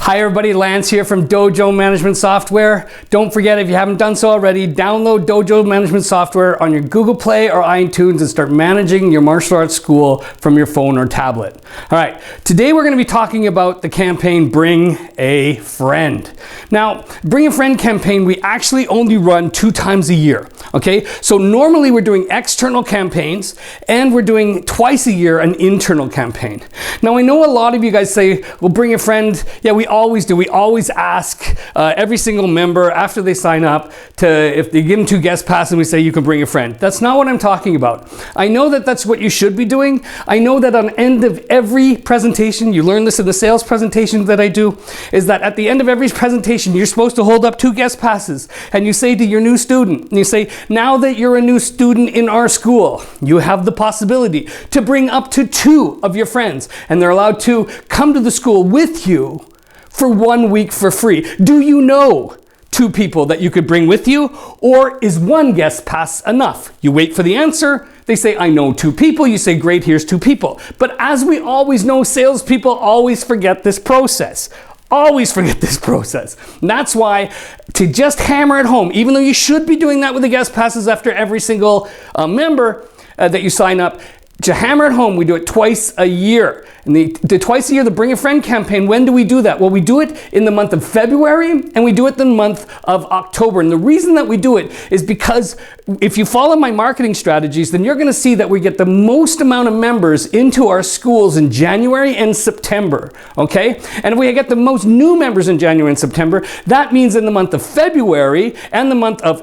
Hi everybody, Lance here from Dojo Management Software. Don't forget, if you haven't done so already, download Dojo Management Software on your Google Play or iTunes and start managing your martial arts school from your phone or tablet. All right, today we're going to be talking about the campaign Bring a Friend. Now, Bring a Friend campaign, we actually only run 2 times a year, okay? So normally we're doing external campaigns and we're doing twice a year an internal campaign. Now, I know a lot of you guys say, well, bring a friend. Yeah, we always do. We always ask every single member after they sign up to, if they give them 2 guest passes, and we say you can bring a friend. That's not what I'm talking about. I know that that's what you should be doing. I know that on the end of every presentation, you learn this in the sales presentation that I do, is that at the end of every presentation, you're supposed to hold up 2 guest passes and you say to your new student, and you say, now that you're a new student in our school, you have the possibility to bring up to 2 of your friends, and they're allowed to come to the school with you for 1 week for free. Do you know 2 people that you could bring with you, or is 1 guest pass enough? You wait for the answer. They say, I know 2 people. You say, great, here's 2 people. But as we always know, salespeople always forget this process. Always forget this process. And that's why, to just hammer it home, even though you should be doing that with the guest passes after every single member that you sign up, to hammer it home, we do it twice a year. And the twice a year, the Bring a Friend campaign, when do we do that? Well, we do it in the month of February and we do it in the month of October. And the reason that we do it is because if you follow my marketing strategies, then you're gonna see that we get the most amount of members into our schools in January and September, okay? And if we get the most new members in January and September, that means in the month of February and the month of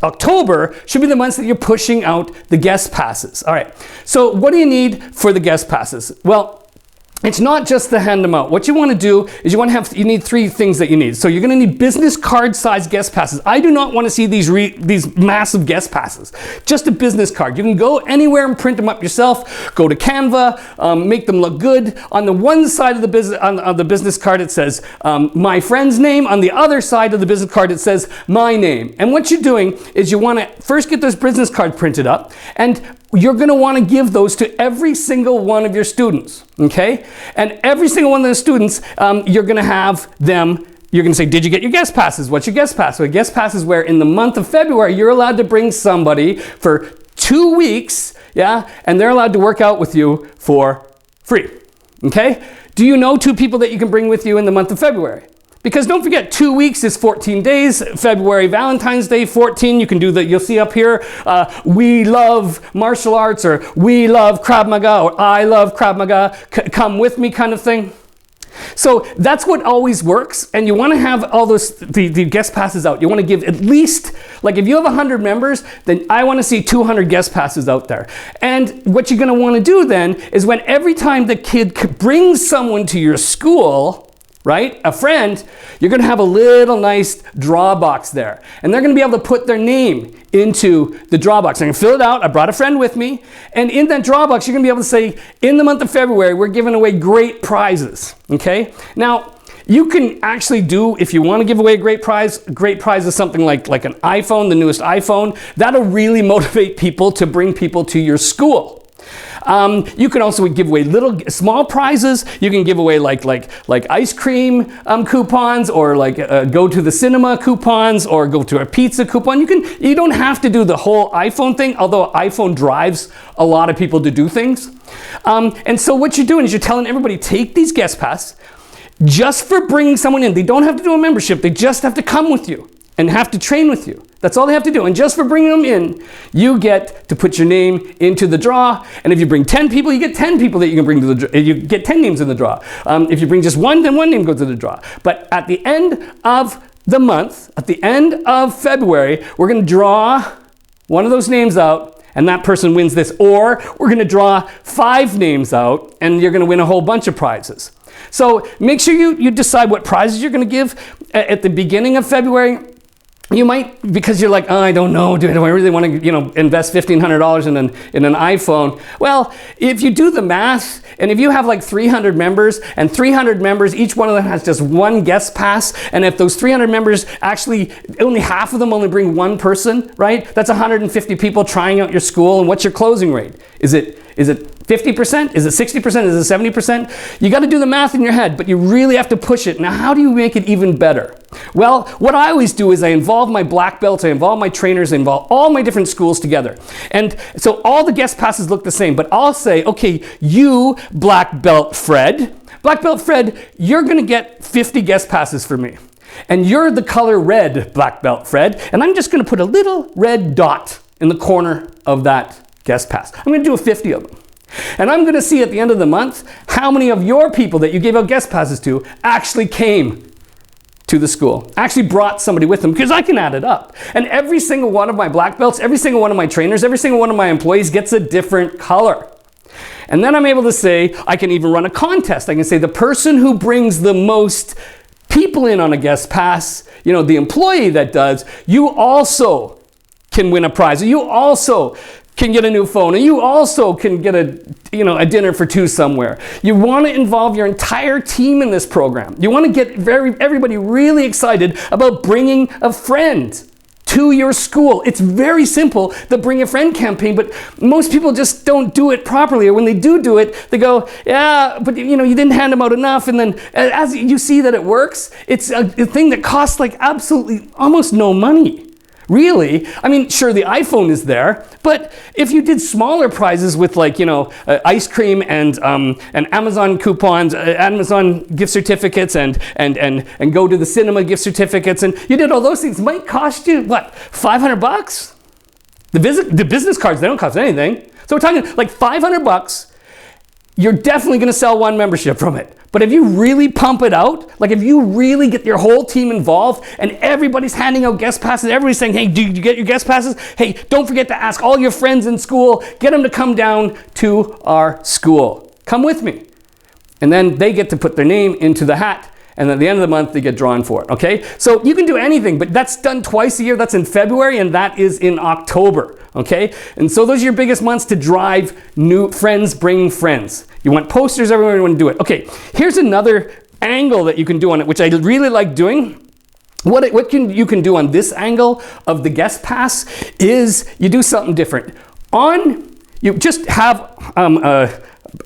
October should be the months that you're pushing out the guest passes. All right. So what do you need for the guest passes? Well, it's not just to hand them out. What you want to do is you need 3 things that you need. So you're going to need business card size guest passes. I do not want to see these massive guest passes. Just a business card. You can go anywhere and print them up yourself. Go to Canva, make them look good. On the one side of the business card it says my friend's name. On the other side of the business card it says my name. And what you're doing is you want to first get those business cards printed up, and you're going to want to give those to every single one of your students, okay? And every single one of the students, you're going to have them, you're going to say, did you get your guest passes? What's your guest pass? So a guest pass is where in the month of February, you're allowed to bring somebody for 2 weeks, yeah? And they're allowed to work out with you for free, okay? Do you know 2 people that you can bring with you in the month of February? Because don't forget, 2 weeks is 14 days. February, Valentine's Day, 14. You can do that. You'll see up here, we love martial arts, or we love Krav Maga, or I love Krav Maga, come with me kind of thing. So that's what always works. And you want to have all those, the guest passes out. You want to give at least, like if you have 100 members, then I want to see 200 guest passes out there. And what you're going to want to do then is when every time the kid brings someone to your school, right, a friend, you're going to have a little nice draw box there. And they're going to be able to put their name into the draw box. I'm going to fill it out. I brought a friend with me. And in that draw box, you're going to be able to say, in the month of February, we're giving away great prizes. Okay? Now, you can actually do, if you want to give away a great prize is something like an iPhone, the newest iPhone. That'll really motivate people to bring people to your school. You can also give away small prizes. You can give away like ice cream coupons, or like go to the cinema coupons, or go to a pizza coupon. You don't have to do the whole iPhone thing, although iPhone drives a lot of people to do things. And so what you're doing is you're telling everybody, take these guest pass just for bringing someone in. They don't have to do a membership. They just have to come with you and have to train with you. That's all they have to do. And just for bringing them in, you get to put your name into the draw. And if you bring 10 people, you get 10 people that you can bring to the draw. You get 10 names in the draw. If you bring just 1, then 1 name goes to the draw. But at the end of the month, at the end of February, we're going to draw one of those names out, and that person wins this. Or we're going to draw 5 names out, and you're going to win a whole bunch of prizes. So make sure you decide what prizes you're going to give at the beginning of February. You might, because you're like, oh, I don't know, do I really want to, invest $1,500 in an iPhone? Well, if you do the math, and if you have like 300 members, and 300 members, each one of them has just 1 guest pass, and if those 300 members actually, only half of them only bring 1 person, right? That's 150 people trying out your school, and what's your closing rate? Is it 50%? Is it 60%? Is it 70%? You got to do the math in your head, but you really have to push it. Now, how do you make it even better? Well, what I always do is I involve my black belts, I involve my trainers, I involve all my different schools together. And so all the guest passes look the same, but I'll say, okay, you, Black Belt Fred, you're going to get 50 guest passes for me. And you're the color red, Black Belt Fred, and I'm just going to put a little red dot in the corner of that guest pass. I'm going to do 50 of them. And I'm going to see at the end of the month how many of your people that you gave out guest passes to actually came to the school, actually brought somebody with them, because I can add it up. And every single one of my black belts, every single one of my trainers, every single one of my employees gets a different color. And then I'm able to say, I can even run a contest. I can say the person who brings the most people in on a guest pass, you know, the employee that does, you also can win a prize. You also can get a new phone, and you also can get a dinner for two somewhere. You want to involve your entire team in this program. You want to get everybody really excited about bringing a friend to your school. It's very simple, the Bring a Friend campaign, but most people just don't do it properly. Or when they do it, they go, yeah, but you didn't hand them out enough. And then as you see that it works, it's a thing that costs like absolutely almost no money. Really, I mean, sure, the iPhone is there, but if you did smaller prizes with ice cream and Amazon coupons, Amazon gift certificates, and go to the cinema gift certificates, and you did all those things, it might cost you, what, $500? The business cards, they don't cost anything. So we're talking like $500. You're definitely going to sell one membership from it. But if you really pump it out, like if you really get your whole team involved and everybody's handing out guest passes, everybody's saying, hey, do you get your guest passes? Hey, don't forget to ask all your friends in school, get them to come down to our school. Come with me. And then they get to put their name into the hat, and at the end of the month, they get drawn for it, okay? So you can do anything, but that's done twice a year. That's in February, and that is in October, okay? And so those are your biggest months to drive new friends, bring friends. You want posters, everyone want to do it. Okay, here's another angle that you can do on it, which I really like doing. What you can do on this angle of the guest pass is you do something different. You just have a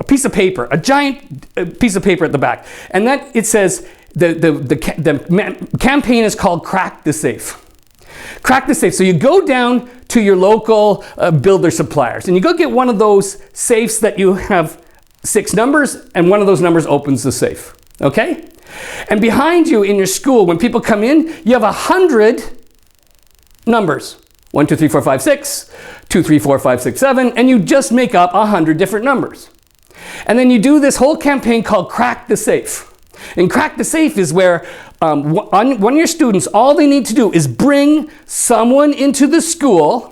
piece of paper, a giant piece of paper at the back, and that it says the campaign is called Crack the Safe. Crack the safe. So you go down to your local builder suppliers, and you go get one of those safes that you have 6 numbers, and one of those numbers opens the safe, okay? And behind you in your school, when people come in, you have 100 numbers. 1, 2, 3, 4, 5, 6, 2, 3, 4, 5, 6, 7, and you just make up 100 different numbers. And then you do this whole campaign called Crack the Safe. And Crack the Safe is where one of your students, all they need to do is bring someone into the school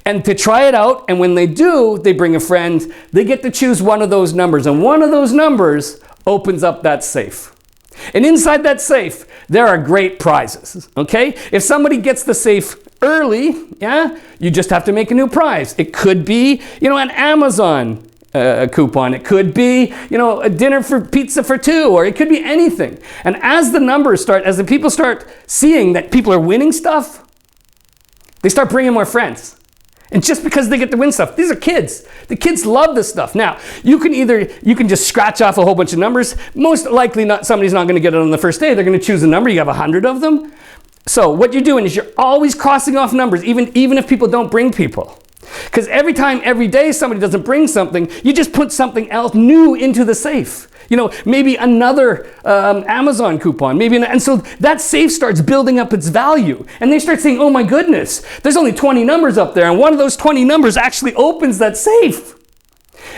and to try it out, and when they do, they bring a friend, they get to choose one of those numbers, and one of those numbers opens up that safe. And inside that safe, there are great prizes, okay? If somebody gets the safe early, yeah, you just have to make a new prize. It could be, an Amazon coupon. It could be, a dinner for pizza for 2, or it could be anything. And as the people start seeing that people are winning stuff, they start bringing more friends. And just because they get to win stuff, these are kids. The kids love this stuff. Now, you can just scratch off a whole bunch of numbers. Most likely somebody's not going to get it on the first day. They're going to choose a number. You have 100 of them. So what you're doing is you're always crossing off numbers, even if people don't bring people. Because every day somebody doesn't bring something, you just put something else new into the safe. Maybe another Amazon coupon, and so that safe starts building up its value. And they start saying, oh my goodness, there's only 20 numbers up there, and one of those 20 numbers actually opens that safe.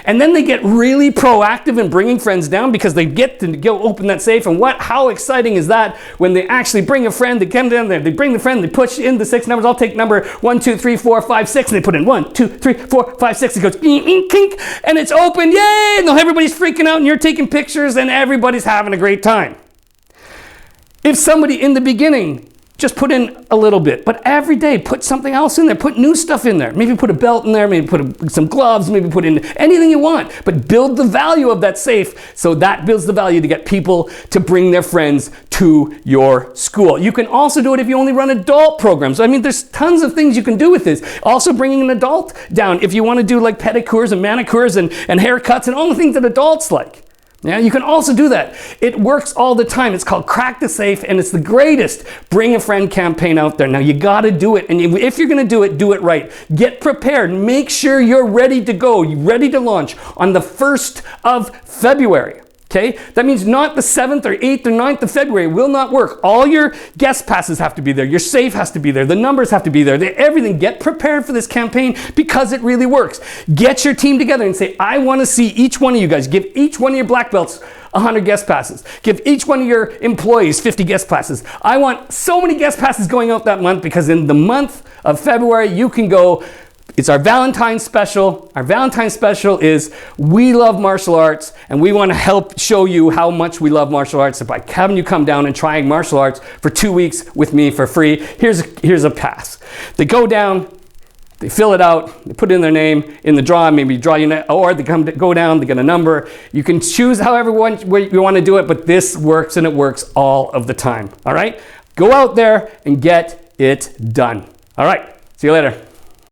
And then they get really proactive in bringing friends down because they get to go open that safe. And how exciting is that when they actually bring a friend, they come down there, they bring the friend, they push in the 6 numbers. I'll take number 1, 2, 3, 4, 5, 6, and they put in 1, 2, 3, 4, 5, 6. It goes, kink, and it's open, yay! And everybody's freaking out, and you're taking pictures, and everybody's having a great time. If somebody in the beginning just put in a little bit. But every day, put something else in there. Put new stuff in there. Maybe put a belt in there, maybe put some gloves, maybe put in anything you want. But build the value of that safe, so that builds the value to get people to bring their friends to your school. You can also do it if you only run adult programs. I mean, there's tons of things you can do with this. Also bringing an adult down if you want to do like pedicures and manicures and haircuts and all the things that adults like. Yeah, you can also do that. It works all the time. It's called Crack the Safe, and it's the greatest Bring a Friend campaign out there. Now, you got to do it, and if you're going to do it right. Get prepared. Make sure you're ready to go. You're ready to launch on the 1st of February. Okay, that means not the 7th or 8th or 9th of February. Will not work. All your guest passes have to be there. Your safe has to be there. The numbers have to be there. Everything. Get prepared for this campaign because it really works. Get your team together and say, I want to see each one of you guys. Give each one of your black belts 100 guest passes. Give each one of your employees 50 guest passes. I want so many guest passes going out that month, because in the month of February, you can go. It's our Valentine's special. Our Valentine's special is we love martial arts, and we want to help show you how much we love martial arts by having you come down and trying martial arts for 2 weeks with me for free. Here's a pass. They go down, they fill it out, they put in their name in the draw, maybe draw your or they go down, they get a number. You can choose however you want to do it, but this works, and it works all of the time. All right? Go out there and get it done. All right. See you later.